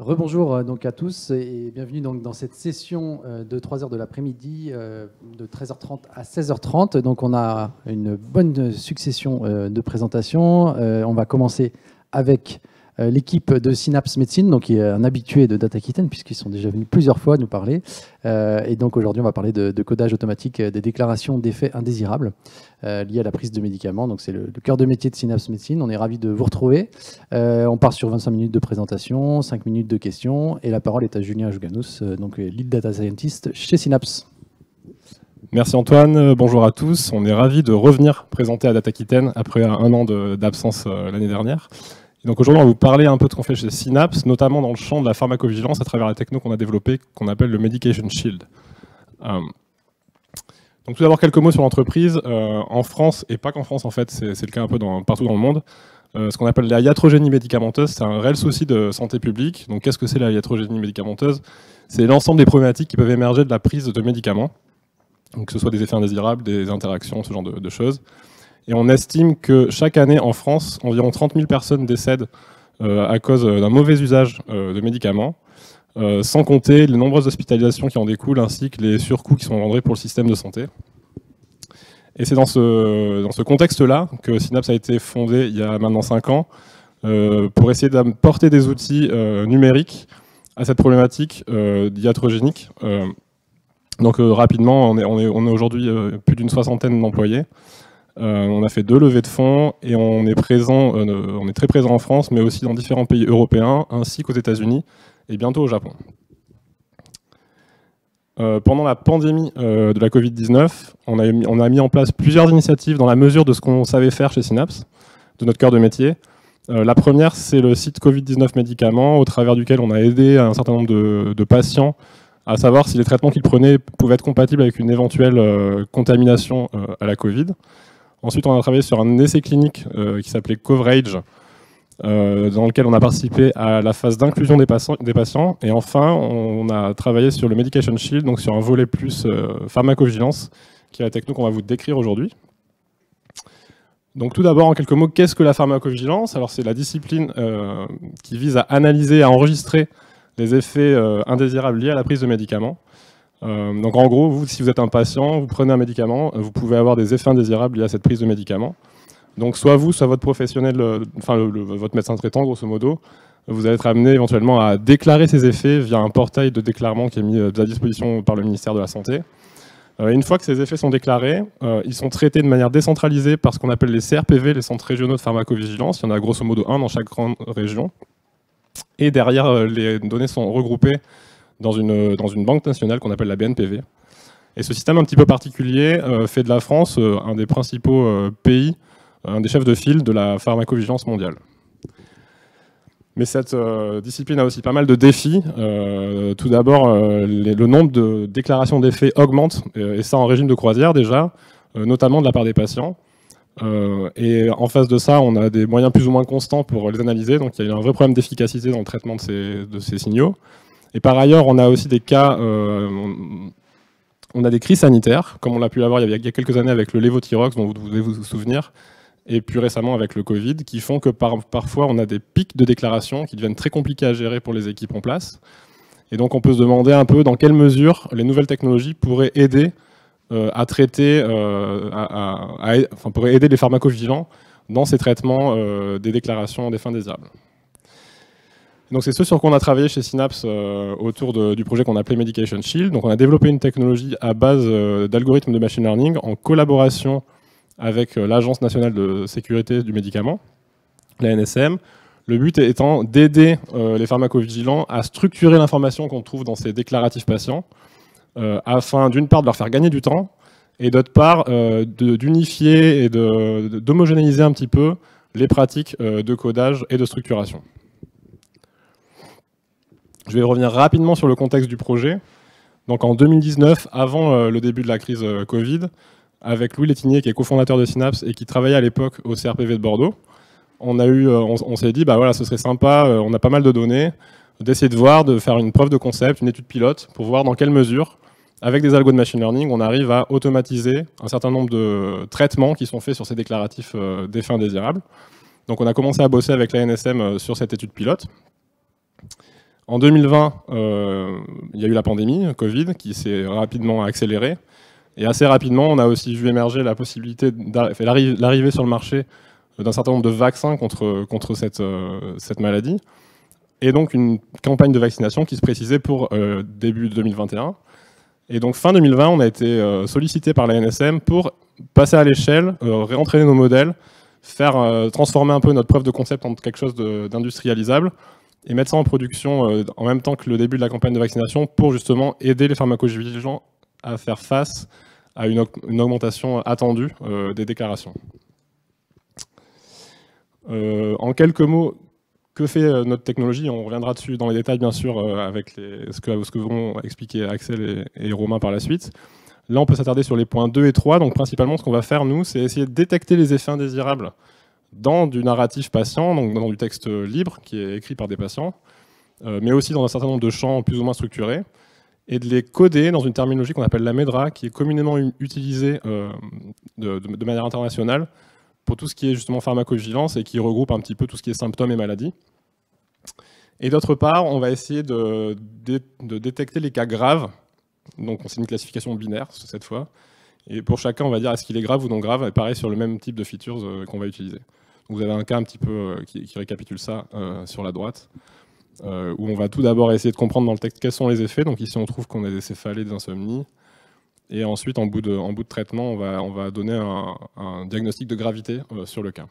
Rebonjour donc à tous et bienvenue donc dans cette session de 3h de l'après-midi de 13h30 à 16h30. Donc on a une bonne succession de présentations. On va commencer avec l'équipe de Synapse Médecine, donc qui est un habitué de Data Aquitaine puisqu'ils sont déjà venus plusieurs fois nous parler. Et donc aujourd'hui on va parler de codage automatique des déclarations d'effets indésirables liés à la prise de médicaments. Donc c'est le cœur de métier de Synapse Médecine. On est ravis de vous retrouver. On part sur 25 minutes de présentation, 5 minutes de questions et la parole est à Julien Jouganous, donc Lead Data Scientist chez Synapse. Merci Antoine, bonjour à tous. On est ravis de revenir présenter à Data Aquitaine après un an d'absence l'année dernière. Et donc aujourd'hui, on va vous parler un peu de ce qu'on fait chez Synapse, notamment dans le champ de la pharmacovigilance à travers la techno qu'on a développée, qu'on appelle le Medication Shield. Donc tout d'abord, quelques mots sur l'entreprise. En France, et pas qu'en France en fait, c'est le cas un peu partout dans le monde, ce qu'on appelle la iatrogénie médicamenteuse, c'est un réel souci de santé publique. Donc qu'est-ce que c'est la iatrogénie médicamenteuse? C'est l'ensemble des problématiques qui peuvent émerger de la prise de médicaments, donc que ce soit des effets indésirables, des interactions, ce genre de choses. Et on estime que chaque année en France, environ 30 000 personnes décèdent à cause d'un mauvais usage de médicaments, sans compter les nombreuses hospitalisations qui en découlent, ainsi que les surcoûts qui sont engendrés pour le système de santé. Et c'est dans ce contexte-là que Synapse a été fondé il y a maintenant 5 ans, pour essayer d'apporter des outils numériques à cette problématique iatrogénique. Donc rapidement, on est aujourd'hui plus d'une 60aine d'employés. On a fait 2 levées de fonds et on est très présent en France, mais aussi dans différents pays européens, ainsi qu'aux États-Unis et bientôt au Japon. Pendant la pandémie de la Covid-19, on a mis en place plusieurs initiatives dans la mesure de ce qu'on savait faire chez Synapse, de notre cœur de métier. La première, c'est le site Covid-19 médicaments, au travers duquel on a aidé un certain nombre de patients à savoir si les traitements qu'ils prenaient pouvaient être compatibles avec une éventuelle contamination à la Covid. Ensuite, on a travaillé sur un essai clinique qui s'appelait Coverage, dans lequel on a participé à la phase d'inclusion des patients. Et enfin, on a travaillé sur le Medication Shield, donc sur un volet plus pharmacovigilance, qui est la techno qu'on va vous décrire aujourd'hui. Donc tout d'abord, en quelques mots, qu'est-ce que la pharmacovigilance? Alors c'est la discipline qui vise à analyser, à enregistrer les effets indésirables liés à la prise de médicaments. Donc en gros, vous, si vous êtes un patient, vous prenez un médicament, vous pouvez avoir des effets indésirables liés à cette prise de médicament. Donc soit vous, soit votre professionnel, votre médecin traitant, grosso modo, vous allez être amené éventuellement à déclarer ces effets via un portail de déclarement qui est mis à disposition par le ministère de la Santé. Une fois que ces effets sont déclarés, ils sont traités de manière décentralisée par ce qu'on appelle les CRPV, les centres régionaux de pharmacovigilance. Il y en a grosso modo un dans chaque grande région. Et derrière, les données sont regroupées dans une banque nationale qu'on appelle la BNPV. Et ce système un petit peu particulier fait de la France un des principaux pays, un des chefs de file de la pharmacovigilance mondiale. Mais cette discipline a aussi pas mal de défis. Tout d'abord, le nombre de déclarations d'effets augmente, et ça en régime de croisière déjà, notamment de la part des patients. Et en face de ça, on a des moyens plus ou moins constants pour les analyser, donc il y a un vrai problème d'efficacité dans le traitement de ces signaux. Et par ailleurs, on a aussi des cas, on a des crises sanitaires, comme on l'a pu l'avoir il y a quelques années avec le lévothyrox, dont vous devez vous souvenir, et plus récemment avec le Covid, qui font que parfois on a des pics de déclaration qui deviennent très compliqués à gérer pour les équipes en place. Et donc on peut se demander un peu dans quelle mesure les nouvelles technologies pourraient aider à traiter, pourraient aider les pharmacovigilants dans ces traitements des déclarations d'effets indésirables. Donc c'est ce sur quoi on a travaillé chez Synapse autour du projet qu'on appelait Medication Shield. Donc on a développé une technologie à base d'algorithmes de machine learning en collaboration avec l'Agence nationale de sécurité du médicament, la NSM. Le but étant d'aider les pharmacovigilants à structurer l'information qu'on trouve dans ces déclaratifs patients, afin d'une part de leur faire gagner du temps, et d'autre part d'unifier et d'homogénéiser un petit peu les pratiques de codage et de structuration. Je vais revenir rapidement sur le contexte du projet. Donc en 2019, avant le début de la crise Covid, avec Louis Létinier, qui est cofondateur de Synapse et qui travaillait à l'époque au CRPV de Bordeaux, on s'est dit, bah voilà, ce serait sympa, on a pas mal de données, d'essayer de faire une preuve de concept, une étude pilote, pour voir dans quelle mesure, avec des algos de machine learning, on arrive à automatiser un certain nombre de traitements qui sont faits sur ces déclaratifs d'effets indésirables. Donc on a commencé à bosser avec la NSM sur cette étude pilote. En 2020, il y a eu la pandémie, Covid, qui s'est rapidement accélérée. Et assez rapidement, on a aussi vu émerger la possibilité, l'arrivée sur le marché d'un certain nombre de vaccins contre cette maladie. Et donc une campagne de vaccination qui se précisait pour début 2021. Et donc fin 2020, on a été sollicité par la NSM pour passer à l'échelle, réentraîner nos modèles, transformer un peu notre preuve de concept en quelque chose d'industrialisable et mettre ça en production en même temps que le début de la campagne de vaccination pour justement aider les pharmacovigilants à faire face à une augmentation attendue des déclarations. En quelques mots, que fait notre technologie? On reviendra dessus dans les détails, bien sûr, avec ce que vont expliquer Axel et Romain par la suite. Là, on peut s'attarder sur les points 2 et 3. Donc, principalement, ce qu'on va faire, nous, c'est essayer de détecter les effets indésirables dans du narratif patient, donc dans du texte libre qui est écrit par des patients, mais aussi dans un certain nombre de champs plus ou moins structurés, et de les coder dans une terminologie qu'on appelle la MEDRA, qui est communément utilisée de manière internationale pour tout ce qui est justement pharmacovigilance et qui regroupe un petit peu tout ce qui est symptômes et maladies. Et d'autre part, on va essayer de détecter les cas graves. Donc c'est une classification binaire cette fois. Et pour chacun, on va dire est-ce qu'il est grave ou non grave, et pareil sur le même type de features qu'on va utiliser. Donc vous avez un cas un petit peu qui récapitule ça sur la droite, où on va tout d'abord essayer de comprendre dans le texte quels sont les effets. Donc ici on trouve qu'on a des céphalées, des insomnies. Et ensuite, en bout de traitement, on va donner un diagnostic de gravité sur le cas.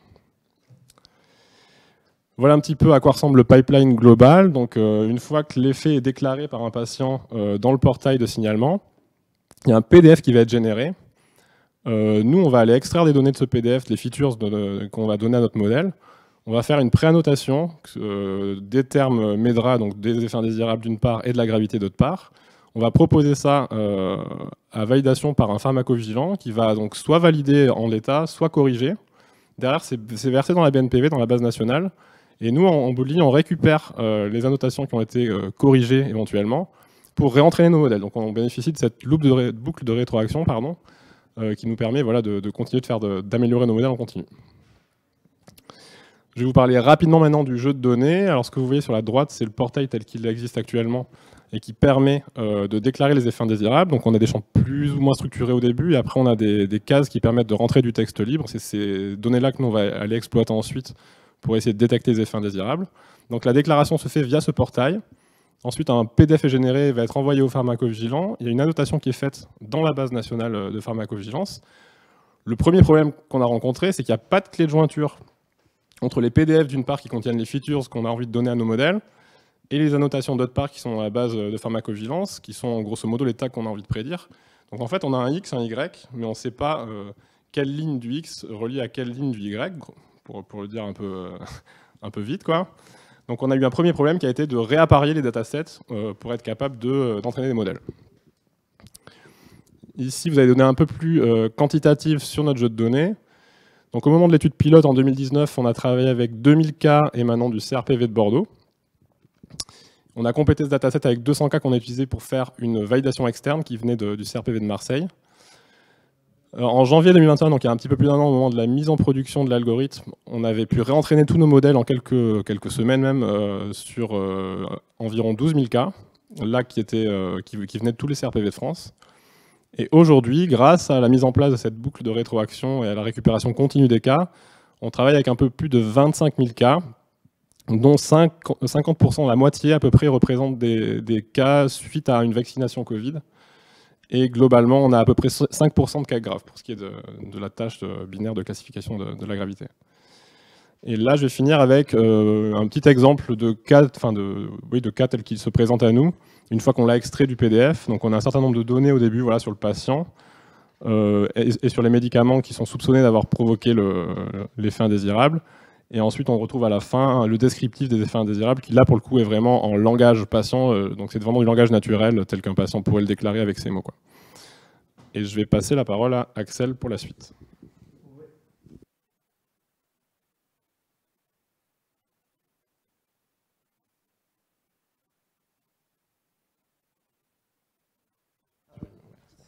Voilà un petit peu à quoi ressemble le pipeline global. Donc, une fois que l'effet est déclaré par un patient dans le portail de signalement, il y a un PDF qui va être généré. Nous, on va aller extraire des données de ce PDF, les features qu'on va donner à notre modèle. On va faire une préannotation des termes MEDRA, donc des effets indésirables d'une part et de la gravité d'autre part. On va proposer ça à validation par un pharmacovigilant qui va donc soit valider en l'état, soit corriger. Derrière, c'est versé dans la BNPV, dans la base nationale. Et nous, en Bootly, on récupère les annotations qui ont été corrigées éventuellement pour réentraîner nos modèles. Donc on bénéficie de cette boucle de rétroaction qui nous permet de continuer d'améliorer nos modèles en continu. Je vais vous parler rapidement maintenant du jeu de données. Alors ce que vous voyez sur la droite, c'est le portail tel qu'il existe actuellement et qui permet de déclarer les effets indésirables. Donc on a des champs plus ou moins structurés au début, et après on a des cases qui permettent de rentrer du texte libre. C'est ces données-là que nous on va aller exploiter ensuite pour essayer de détecter les effets indésirables. Donc la déclaration se fait via ce portail. Ensuite, un PDF est généré et va être envoyé au pharmacovigilant. Il y a une annotation qui est faite dans la base nationale de pharmacovigilance. Le premier problème qu'on a rencontré, c'est qu'il n'y a pas de clé de jointure entre les PDF d'une part qui contiennent les features qu'on a envie de donner à nos modèles, et les annotations d'autre part qui sont à la base de pharmacovigilance, qui sont grosso modo les tags qu'on a envie de prédire. Donc en fait, on a un X, un Y, mais on ne sait pas quelle ligne du X relie à quelle ligne du Y, pour le dire un peu vite, quoi. Donc on a eu un premier problème qui a été de réapparier les datasets pour être capable d'entraîner des modèles. Ici, vous avez des données un peu plus quantitatives sur notre jeu de données. Donc au moment de l'étude pilote en 2019, on a travaillé avec 2000 cas émanant du CRPV de Bordeaux. On a complété ce dataset avec 200 cas qu'on a utilisé pour faire une validation externe qui venait du CRPV de Marseille. En janvier 2021, donc il y a un petit peu plus d'un an au moment de la mise en production de l'algorithme, on avait pu réentraîner tous nos modèles en quelques semaines même sur environ 12 000 cas, là qui venaient de tous les CRPV de France. Et aujourd'hui, grâce à la mise en place de cette boucle de rétroaction et à la récupération continue des cas, on travaille avec un peu plus de 25 000 cas, dont 50%, la moitié à peu près, représentent des cas suite à une vaccination Covid. Et globalement, on a à peu près 5% de cas graves pour ce qui est de la tâche binaire de classification de la gravité. Et là, je vais finir avec un petit exemple de cas, tels qu'ils se présentent à nous, une fois qu'on l'a extrait du PDF. Donc on a un certain nombre de données au début sur le patient et sur les médicaments qui sont soupçonnés d'avoir provoqué l'effet indésirable. Et ensuite, on retrouve à la fin le descriptif des effets indésirables qui, là, pour le coup, est vraiment en langage patient. Donc c'est vraiment du langage naturel, tel qu'un patient pourrait le déclarer avec ses mots, quoi. Et je vais passer la parole à Axel pour la suite.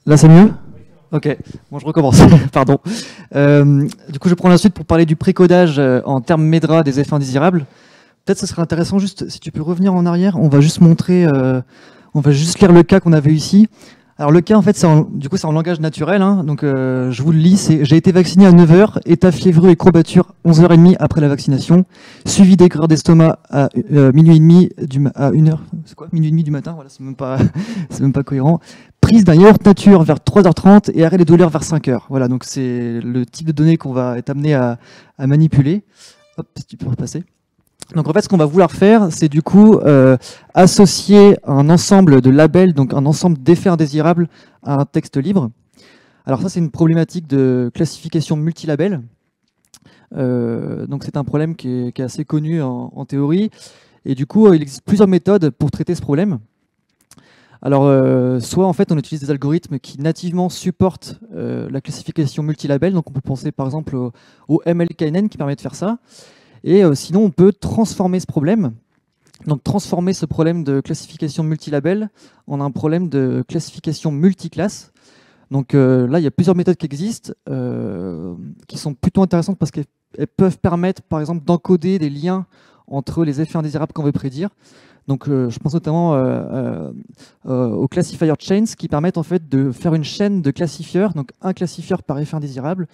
Là, c'est mieux ? Ok, bon, je recommence, pardon. Du coup, je prends la suite pour parler du précodage en termes MEDRA des effets indésirables. peut-être ce serait intéressant, juste si tu peux revenir en arrière, on va juste montrer, on va juste lire le cas qu'on avait ici. Alors le cas, en fait, du coup, c'est en langage naturel, hein, donc je vous le lis, c'est « J'ai été vacciné à 9h, état fiévreux et courbature 11h30 après la vaccination, suivi d'aigreur d'estomac à minuit et demi, à 1h, c'est quoi, minuit et demi du matin, voilà, c'est même pas cohérent. Prise d'un yaourt nature vers 3h30 et arrêt des douleurs vers 5h. » Voilà, donc c'est le type de données qu'on va être amené à manipuler. Hop, si tu peux repasser. Donc en fait, ce qu'on va vouloir faire, c'est du coup associer un ensemble de labels, donc un ensemble d'effets indésirables à un texte libre. Alors ça, c'est une problématique de classification multilabel. Donc c'est un problème qui est assez connu en théorie. Et du coup, il existe plusieurs méthodes pour traiter ce problème. Alors, soit en fait, on utilise des algorithmes qui nativement supportent la classification multilabel. Donc on peut penser par exemple au MLKNN qui permet de faire ça. Et sinon, on peut transformer ce problème. Donc, transformer ce problème de classification multilabel en un problème de classification multiclasse. Donc là, il y a plusieurs méthodes qui existent, qui sont plutôt intéressantes parce qu'elles peuvent permettre, par exemple, d'encoder des liens entre les effets indésirables qu'on veut prédire. Donc, je pense notamment aux classifier chains qui permettent en fait de faire une chaîne de classifieurs, donc un classifieur par effet indésirable.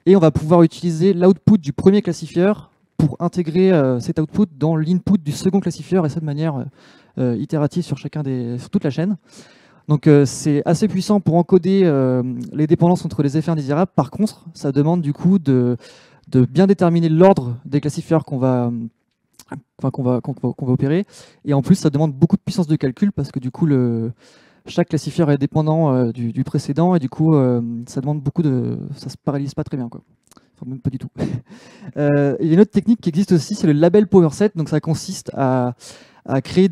Et on va pouvoir utiliser l'output du premier classifieur pour intégrer cet output dans l'input du second classifieur, et ça de manière itérative sur toute la chaîne. Donc c'est assez puissant pour encoder les dépendances entre les effets indésirables. Par contre, ça demande du coup de bien déterminer l'ordre des classifieurs qu'on va opérer. Et en plus, ça demande beaucoup de puissance de calcul parce que du coup, chaque classifieur est dépendant du précédent, et du coup, ça demande ça se parallèle pas très bien, quoi. Enfin, même pas du tout. Il y a une autre technique qui existe aussi, c'est le label powerset. Donc ça consiste à créer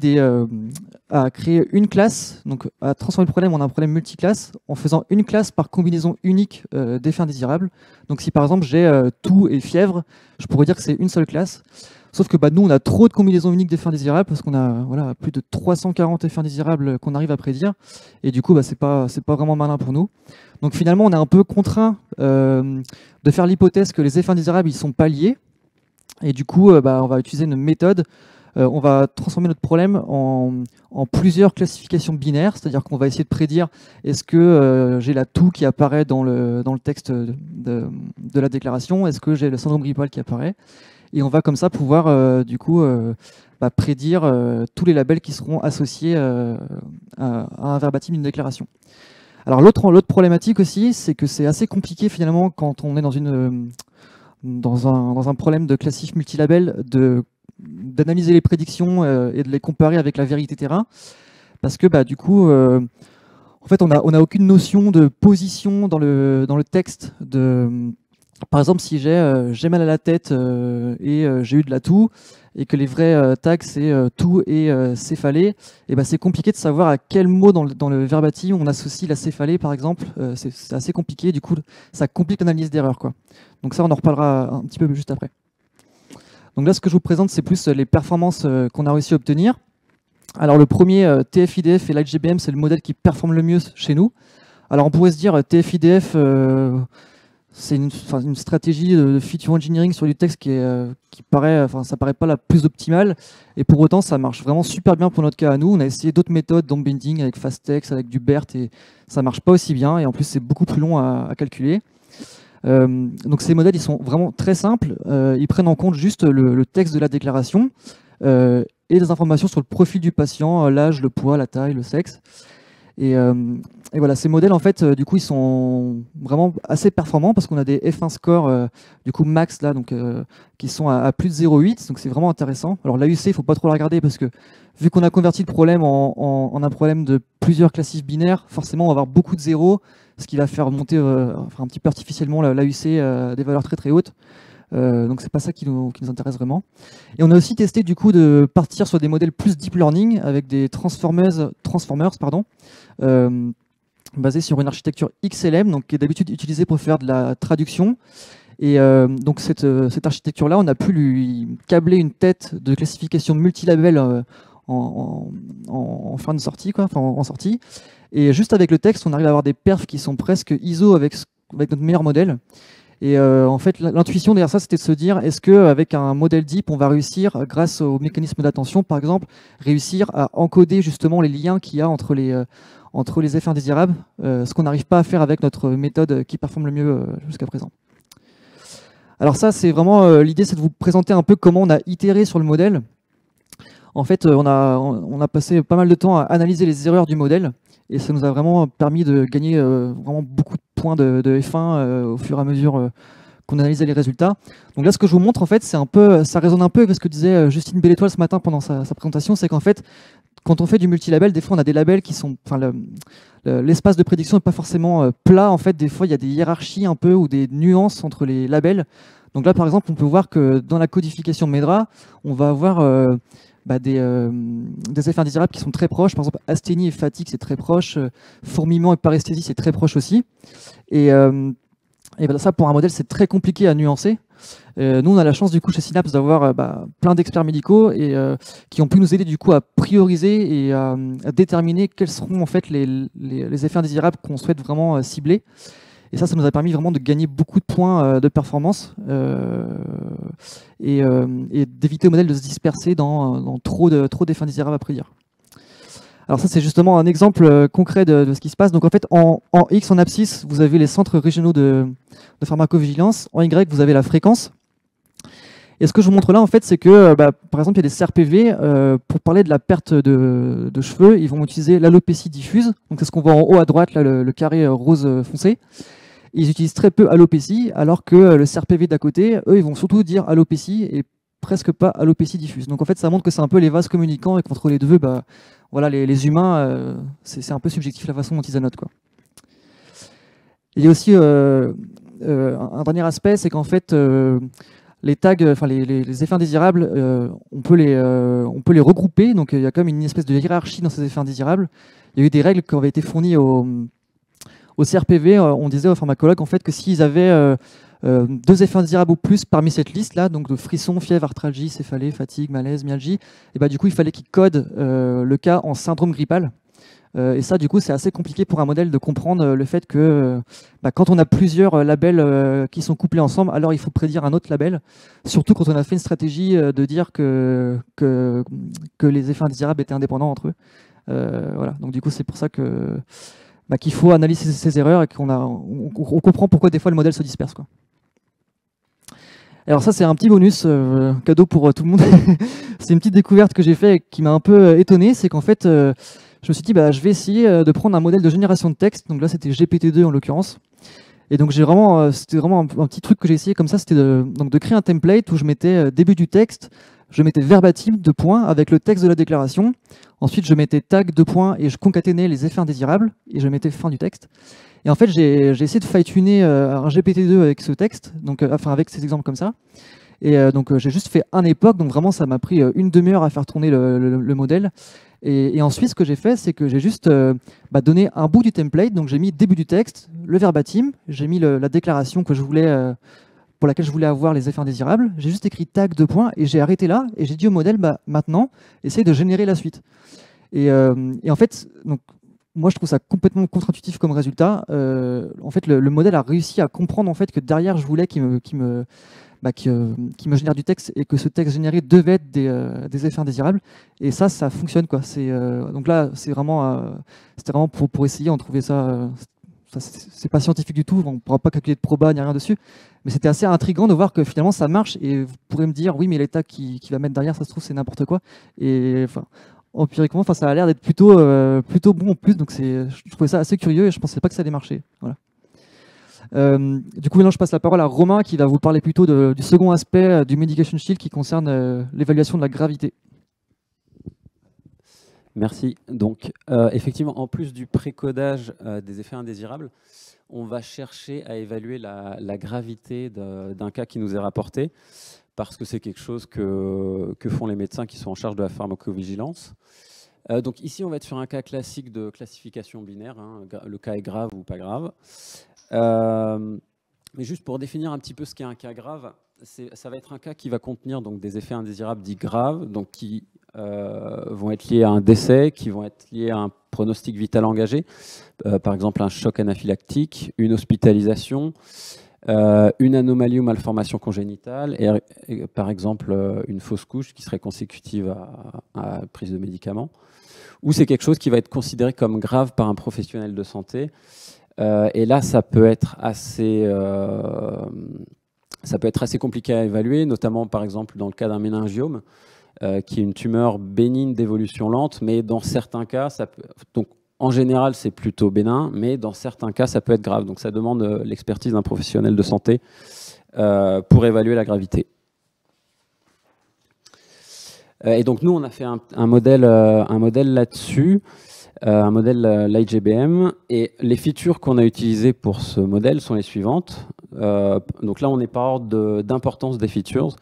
une classe, donc à transformer le problème en un problème multiclasse en faisant une classe par combinaison unique d'effets indésirables. Donc si par exemple j'ai toux et fièvre, je pourrais dire que c'est une seule classe. Sauf que nous, on a trop de combinaisons uniques d'effets indésirables parce qu'on a plus de 340 effets indésirables qu'on arrive à prédire. Et du coup, c'est pas vraiment malin pour nous. Donc finalement, on est un peu contraint de faire l'hypothèse que les effets indésirables, ils sont pas liés. Et du coup, on va utiliser une méthode. On va transformer notre problème en plusieurs classifications binaires. C'est-à-dire qu'on va essayer de prédire est-ce que j'ai la toux qui apparaît dans le texte de la déclaration, est-ce que j'ai le syndrome grippal qui apparaît. Et on va comme ça pouvoir prédire tous les labels qui seront associés à un verbatim d'une déclaration. Alors l'autre problématique aussi, c'est que c'est assez compliqué finalement quand on est dans un problème de classif multilabel d'analyser les prédictions et de les comparer avec la vérité terrain, parce que du coup, en fait, on a aucune notion de position dans le texte par exemple, si j'ai mal à la tête et j'ai eu de la toux, et que les vrais tags c'est toux et céphalée, et c'est compliqué de savoir à quel mot dans le verbatim on associe la céphalée, par exemple. C'est assez compliqué, du coup, ça complique l'analyse d'erreur, quoi. Donc ça, on en reparlera un petit peu juste après. Donc là, ce que je vous présente, c'est plus les performances qu'on a réussi à obtenir. Alors le premier, TF-IDF et l'IGBM, c'est le modèle qui performe le mieux chez nous. Alors on pourrait se dire, TF-IDF... c'est une stratégie de feature engineering sur du texte qui paraît pas la plus optimale, et pour autant ça marche vraiment super bien pour notre cas à nous. On a essayé d'autres méthodes d'embending avec FastText, avec du BERT, et ça marche pas aussi bien, et en plus c'est beaucoup plus long à calculer. Donc ces modèles, ils sont vraiment très simples, ils prennent en compte juste le texte de la déclaration et des informations sur le profil du patient, l'âge, le poids, la taille, le sexe. Et voilà, ces modèles, en fait, du coup, ils sont vraiment assez performants parce qu'on a des F1 scores, du coup, max, là, donc, qui sont à plus de 0,8, donc c'est vraiment intéressant. Alors, l'AUC, il ne faut pas trop la regarder parce que, vu qu'on a converti le problème en un problème de plusieurs classifs binaires, forcément, on va avoir beaucoup de zéros, ce qui va faire monter un petit peu artificiellement l'AUC des valeurs très très hautes. Donc c'est pas ça qui nous intéresse vraiment. Et on a aussi testé du coup de partir sur des modèles plus deep learning avec des transformers basés sur une architecture XLM, donc qui est d'habitude utilisée pour faire de la traduction. Et donc cette architecture-là, on a pu lui câbler une tête de classification multilabel en fin de sortie, en sortie. Et juste avec le texte, on arrive à avoir des perfs qui sont presque ISO avec notre meilleur modèle. Et en fait, l'intuition derrière ça, c'était de se dire, est-ce qu'avec un modèle deep, on va réussir, grâce au mécanisme d'attention, par exemple, réussir à encoder justement les liens qu'il y a entre les effets indésirables, ce qu'on n'arrive pas à faire avec notre méthode qui performe le mieux jusqu'à présent. Alors ça, c'est vraiment l'idée, c'est de vous présenter un peu comment on a itéré sur le modèle. En fait, on a passé pas mal de temps à analyser les erreurs du modèle, et ça nous a vraiment permis de gagner vraiment beaucoup de points de F1 au fur et à mesure qu'on analysait les résultats. Donc là, ce que je vous montre, en fait, ça résonne un peu avec ce que disait Justine Belle-Étoile ce matin pendant sa présentation, c'est qu'en fait, quand on fait du multilabel, des fois, on a des labels qui sont... l'espace de prédiction n'est pas forcément plat. En fait, des fois, il y a des hiérarchies un peu ou des nuances entre les labels. Donc là, par exemple, on peut voir que dans la codification MEDRA, on va avoir des effets indésirables qui sont très proches. Par exemple, asthénie et fatigue, c'est très proche. Fourmillement et paresthésie, c'est très proche aussi. Et ça, pour un modèle, c'est très compliqué à nuancer. Nous, on a la chance du coup chez Synapse d'avoir plein d'experts médicaux et qui ont pu nous aider du coup à prioriser et à déterminer quels seront en fait les effets indésirables qu'on souhaite vraiment cibler. Et ça nous a permis vraiment de gagner beaucoup de points de performance et d'éviter au modèle de se disperser dans trop d'effets indésirables à prédire. Alors ça, c'est justement un exemple concret de ce qui se passe. Donc en fait, en X, en abscisse, vous avez les centres régionaux de pharmacovigilance. En Y, vous avez la fréquence. Et ce que je vous montre là, en fait, c'est que, par exemple, il y a des CRPV, pour parler de la perte de cheveux, ils vont utiliser l'alopécie diffuse. Donc c'est ce qu'on voit en haut à droite, là, le carré rose foncé. Et ils utilisent très peu alopécie, alors que le CRPV d'à côté, eux, ils vont surtout dire alopécie et presque pas alopécie diffuse. Donc en fait, ça montre que c'est un peu les vases communicants et qu'entre les deux, voilà, les humains, c'est un peu subjectif la façon dont ils annotent, quoi. Il y a aussi un dernier aspect, c'est qu'en fait, les tags, les effets indésirables, on peut les regrouper. Donc il y a quand même une espèce de hiérarchie dans ces effets indésirables. Il y a eu des règles qui avaient été fournies au CRPV. On disait aux pharmacologues en fait que s'ils avaient 2 effets indésirables ou plus parmi cette liste-là, donc de frisson, fièvre, arthralgie, céphalée, fatigue, malaise, myalgie, et du coup il fallait qu'ils codent le cas en syndrome grippal. Et ça, du coup, c'est assez compliqué pour un modèle de comprendre le fait que quand on a plusieurs labels qui sont couplés ensemble, alors il faut prédire un autre label, surtout quand on a fait une stratégie de dire que les effets indésirables étaient indépendants entre eux. Voilà. Donc du coup, c'est pour ça qu'il faut analyser ces erreurs et on comprend pourquoi des fois le modèle se disperse, quoi. Alors ça, c'est un petit bonus cadeau pour tout le monde. C'est une petite découverte que j'ai faite et qui m'a un peu étonné, c'est qu'en fait, je me suis dit, je vais essayer de prendre un modèle de génération de texte. Donc là, c'était GPT-2 en l'occurrence. Et donc c'était vraiment un petit truc que j'ai essayé comme ça, c'était de créer un template où je mettais début du texte, je mettais verbatim 2 points avec le texte de la déclaration. Ensuite, je mettais tag 2 points et je concaténais les effets indésirables et je mettais fin du texte. Et en fait, j'ai essayé de fine-tuner un GPT-2 avec ce texte, donc avec ces exemples comme ça. Et donc j'ai juste fait un époque, donc vraiment ça m'a pris une demi-heure à faire tourner le modèle. Et ensuite, ce que j'ai fait, c'est que j'ai juste donné un bout du template. Donc j'ai mis début du texte, le verbatim, j'ai mis la déclaration que je voulais, pour laquelle je voulais avoir les effets indésirables. J'ai juste écrit tag 2 points et j'ai arrêté là. Et j'ai dit au modèle, maintenant, essaye de générer la suite. Et en fait, donc, moi je trouve ça complètement contre-intuitif comme résultat. En fait, le modèle a réussi à comprendre en fait que derrière, je voulais qu'il me génère du texte et que ce texte généré devait être des effets indésirables. Et ça fonctionne, quoi. Donc là, c'était vraiment pour essayer. On trouvait ça, c'est pas scientifique du tout. On ne pourra pas calculer de proba ni rien dessus. Mais c'était assez intriguant de voir que finalement ça marche. Et vous pourrez me dire, oui, mais l'état qu'il va mettre derrière, ça se trouve, c'est n'importe quoi. Et empiriquement, ça a l'air d'être plutôt bon en plus. Donc je trouvais ça assez curieux et je pensais pas que ça allait marcher. Voilà. Du coup, maintenant, je passe la parole à Romain qui va vous parler plutôt du second aspect du Medication Shield qui concerne l'évaluation de la gravité. Merci. Donc, effectivement, en plus du précodage des effets indésirables, on va chercher à évaluer la gravité d'un cas qui nous est rapporté, parce que c'est quelque chose que font les médecins qui sont en charge de la pharmacovigilance. Donc ici, on va être sur un cas classique de classification binaire, hein, le cas est grave ou pas grave. Mais juste pour définir un petit peu ce qu'est un cas grave, ça va être un cas qui va contenir donc, des effets indésirables dits graves, donc qui vont être liés à un décès, qui vont être liés à un pronostic vital engagé, par exemple un choc anaphylactique, une hospitalisation, une anomalie ou malformation congénitale, et par exemple une fausse couche qui serait consécutive à prise de médicaments, ou c'est quelque chose qui va être considéré comme grave par un professionnel de santé. Et là, ça peut être assez compliqué à évaluer, notamment par exemple dans le cas d'un méningiome, qui est une tumeur bénigne d'évolution lente, mais dans certains cas, donc en général, c'est plutôt bénin, mais dans certains cas, ça peut être grave. Donc ça demande l'expertise d'un professionnel de santé pour évaluer la gravité. Et donc nous, on a fait un modèle là-dessus, un modèle l'IGBM, et les features qu'on a utilisées pour ce modèle sont les suivantes. Donc là, on est par ordre d'importance des features.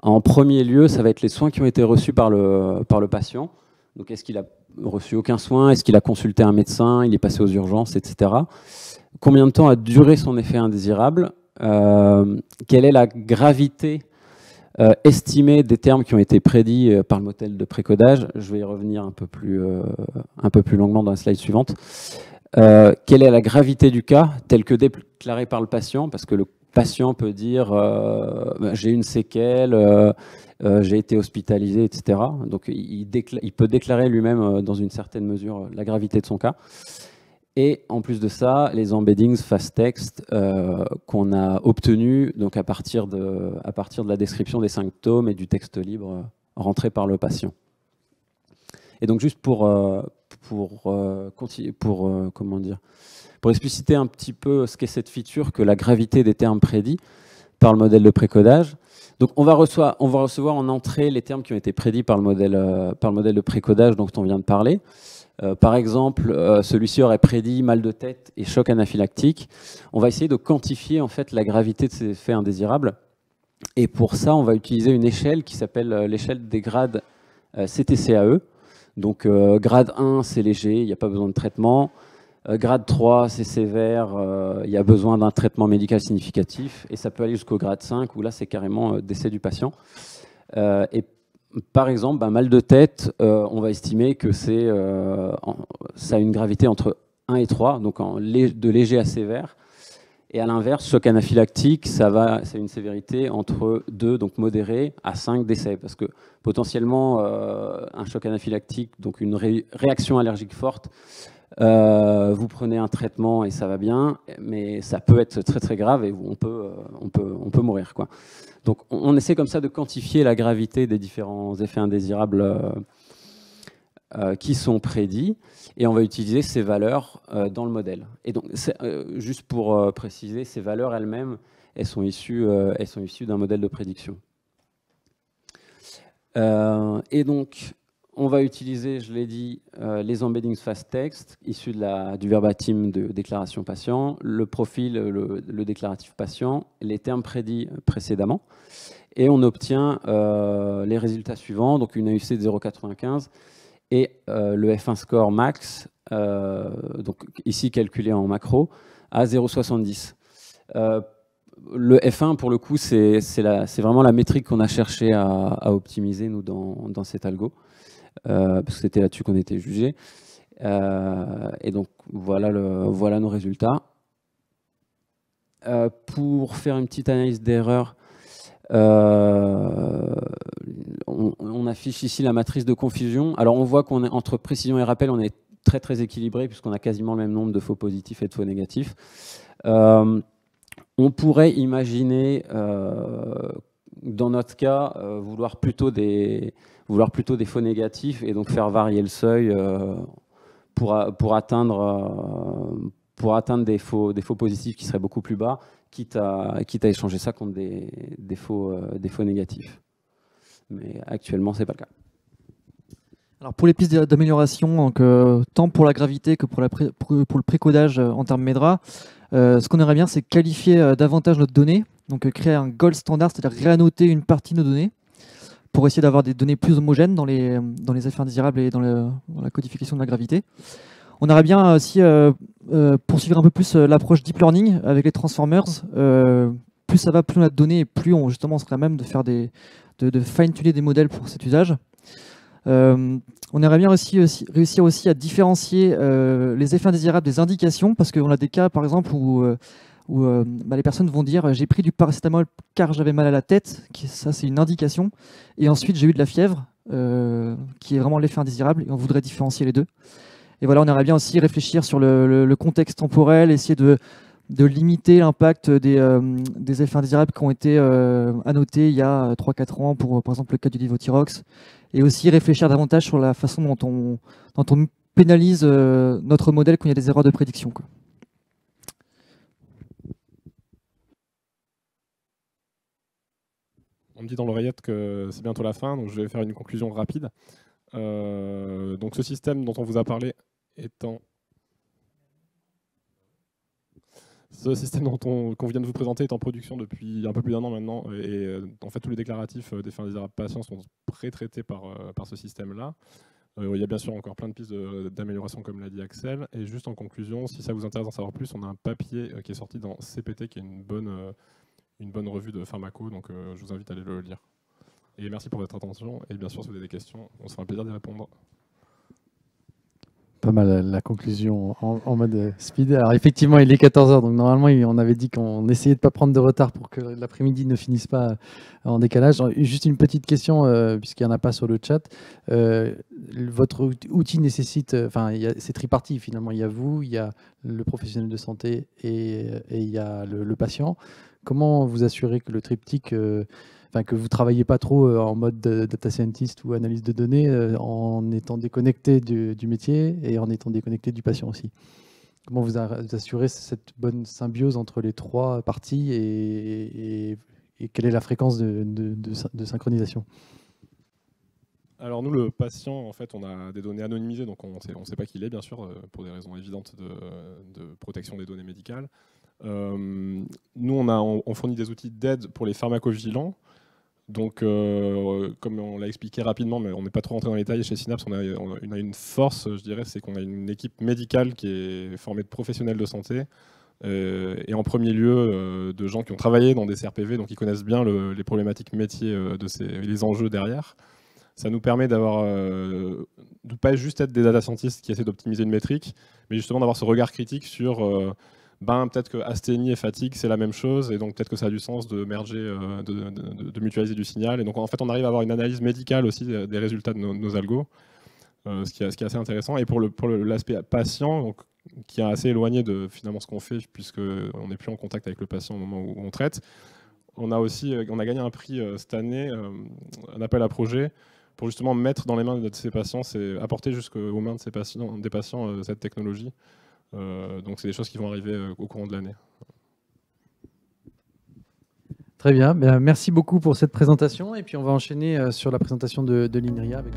En premier lieu, ça va être les soins qui ont été reçus par le patient. Donc est-ce qu'il a reçu aucun soin? Est-ce qu'il a consulté un médecin? Il est passé aux urgences, etc. Combien de temps a duré son effet indésirable? Quelle est la gravité estimée des termes qui ont été prédits par le modèle de précodage? Je vais y revenir un peu plus longuement dans la slide suivante. Quelle est la gravité du cas tel que déclaré par le patient? Parce que le patient peut dire j'ai une séquelle, j'ai été hospitalisé, etc. Donc il peut déclarer lui-même dans une certaine mesure la gravité de son cas. Et en plus de ça, les embeddings fast text qu'on a obtenus donc à partir de la description des symptômes et du texte libre rentré par le patient. Et donc juste pour expliciter un petit peu ce qu'est cette feature que la gravité des termes prédits par le modèle de précodage. Donc on va recevoir en entrée les termes qui ont été prédits par le modèle de précodage dont on vient de parler. Par exemple, celui-ci aurait prédit mal de tête et choc anaphylactique. On va essayer de quantifier en fait la gravité de ces effets indésirables. Et pour ça, on va utiliser une échelle qui s'appelle l'échelle des grades CTCAE. Donc grade 1, c'est léger, il n'y a pas besoin de traitement. Grade 3, c'est sévère, il y a besoin d'un traitement médical significatif. Et ça peut aller jusqu'au grade 5, où là, c'est carrément décès du patient. Et par exemple, mal de tête, on va estimer que ça a une gravité entre 1 et 3, donc de léger à sévère. Et à l'inverse, choc anaphylactique, ça a une sévérité entre 2, donc modéré, à 5 décès. Parce que potentiellement, un choc anaphylactique, donc une réaction allergique forte, vous prenez un traitement et ça va bien, mais ça peut être très très grave et on peut mourir, quoi. Donc on essaie comme ça de quantifier la gravité des différents effets indésirables qui sont prédits, et on va utiliser ces valeurs dans le modèle. Et donc juste pour préciser, ces valeurs elles-mêmes, elles sont issues d'un modèle de prédiction. Et donc on va utiliser, je l'ai dit, les embeddings fast text issus du verbatim de déclaration patient, le profil, le déclaratif patient, les termes prédits précédemment, et on obtient les résultats suivants, donc une AUC de 0,95 et le F1 score max, donc ici calculé en macro, à 0,70. Le F1, pour le coup, c'est vraiment la métrique qu'on a cherché à optimiser, nous, dans cet algo. Parce que c'était là-dessus qu'on était jugé. Et donc voilà nos résultats. Pour faire une petite analyse d'erreur, on affiche ici la matrice de confusion. Alors on voit qu'on est entre précision et rappel, on est très très équilibré puisqu'on a quasiment le même nombre de faux positifs et de faux négatifs. On pourrait imaginer, dans notre cas, vouloir plutôt des faux négatifs et donc faire varier le seuil pour atteindre des faux positifs qui seraient beaucoup plus bas, quitte à échanger ça contre des faux négatifs. Mais actuellement, c'est pas le cas. Alors pour les pistes d'amélioration, donc, tant pour la gravité que pour le précodage en termes MEDRA, ce qu'on aimerait bien, c'est qualifier davantage notre donnée, donc créer un gold standard, c'est-à-dire réannoter une partie de nos données, pour essayer d'avoir des données plus homogènes dans les effets indésirables et dans la codification de la gravité. On aimerait bien aussi poursuivre un peu plus l'approche deep learning avec les transformers. Plus ça va, plus on a de données et plus on serait à même de faire de fine-tuner des modèles pour cet usage. On aimerait bien réussir aussi à différencier les effets indésirables des indications, parce qu'on a des cas, par exemple, où où les personnes vont dire j'ai pris du paracétamol car j'avais mal à la tête, ça c'est une indication, et ensuite j'ai eu de la fièvre, qui est vraiment l'effet indésirable, et on voudrait différencier les deux. Et voilà, on aimerait bien aussi réfléchir sur le contexte temporel, essayer de limiter l'impact des effets indésirables qui ont été annotés il y a 3-4 ans pour, par exemple, le cas du Levothyrox, et aussi réfléchir davantage sur la façon dont on pénalise notre modèle quand il y a des erreurs de prédiction, quoi. On me dit dans l'oreillette que c'est bientôt la fin, donc je vais faire une conclusion rapide. Donc ce système dont on vous a parlé étant... Ce système qu'on vient de vous présenter est en production depuis un peu plus d'1 an maintenant, et en fait tous les déclaratifs des fins indésirables patients sont pré-traités par ce système-là. Il y a bien sûr encore plein de pistes d'amélioration comme l'a dit Axel, et juste en conclusion, si ça vous intéresse d'en savoir plus, on a un papier qui est sorti dans CPT qui est une bonne revue de pharmaco, donc je vous invite à aller le lire. Et merci pour votre attention, et bien sûr si vous avez des questions, on se fera un plaisir d'y répondre. Pas mal la conclusion en mode speed. Alors effectivement, il est 14h, donc normalement on avait dit qu'on essayait de ne pas prendre de retard pour que l'après-midi ne finisse pas en décalage. Juste une petite question, puisqu'il n'y en a pas sur le chat. Votre outil nécessite, c'est tripartite finalement, il y a vous, il y a le professionnel de santé et il y a le patient. Comment vous assurez que le triptyque... que vous ne travaillez pas trop en mode data scientist ou analyse de données en étant déconnecté du métier et en étant déconnecté du patient aussi. Comment vous assurez cette bonne symbiose entre les trois parties et quelle est la fréquence de synchronisation? Alors nous, le patient, en fait, on a des données anonymisées, donc on ne sait pas qui il est, bien sûr, pour des raisons évidentes de protection des données médicales. Nous, on fournit des outils d'aide pour les pharmacovigilants. Donc, comme on l'a expliqué rapidement, mais on n'est pas trop rentré dans les détails, chez Synapse, on a une force, je dirais, c'est qu'on a une équipe médicale qui est formée de professionnels de santé, et en premier lieu de gens qui ont travaillé dans des CRPV, donc ils connaissent bien les problématiques métiers les enjeux derrière. Ça nous permet de ne pas juste être des data scientists qui essaient d'optimiser une métrique, mais justement d'avoir ce regard critique sur... peut-être que asthénie et fatigue, c'est la même chose, et donc peut-être que ça a du sens de merger, de mutualiser du signal. Et donc en fait, on arrive à avoir une analyse médicale aussi des résultats de nos algos, ce qui est assez intéressant. Et pour l'aspect patient, donc, qui est assez éloigné de finalement ce qu'on fait, puisqu'on n'est plus en contact avec le patient au moment où on traite, on a gagné un prix cette année, un appel à projet, pour justement mettre dans les mains de ces patients, c'est apporter jusqu'aux mains de des patients cette technologie. Donc c'est des choses qui vont arriver au courant de l'année. Très bien, merci beaucoup pour cette présentation et puis on va enchaîner sur la présentation de l'INRIA avec...